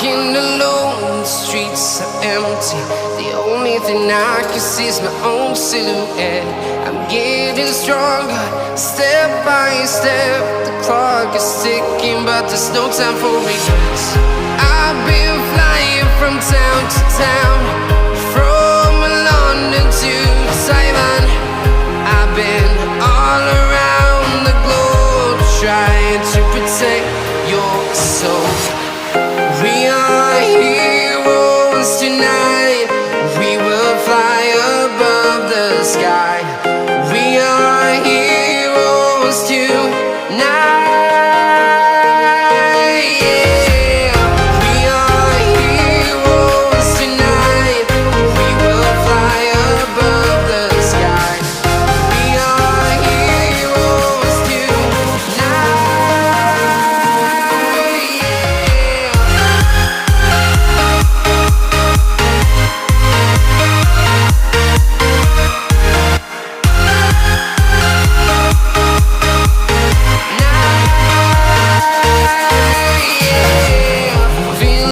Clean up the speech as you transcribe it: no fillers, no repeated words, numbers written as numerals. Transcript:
walking alone, the streets are empty. The only thing I can see is my own silhouette. I'm getting stronger, step by step. The clock is ticking, but there's no time for regrets. I've been flying from town to town, from London to Taiwan. I've been all around the globe, trying to protect your soul. We are heroes tonight.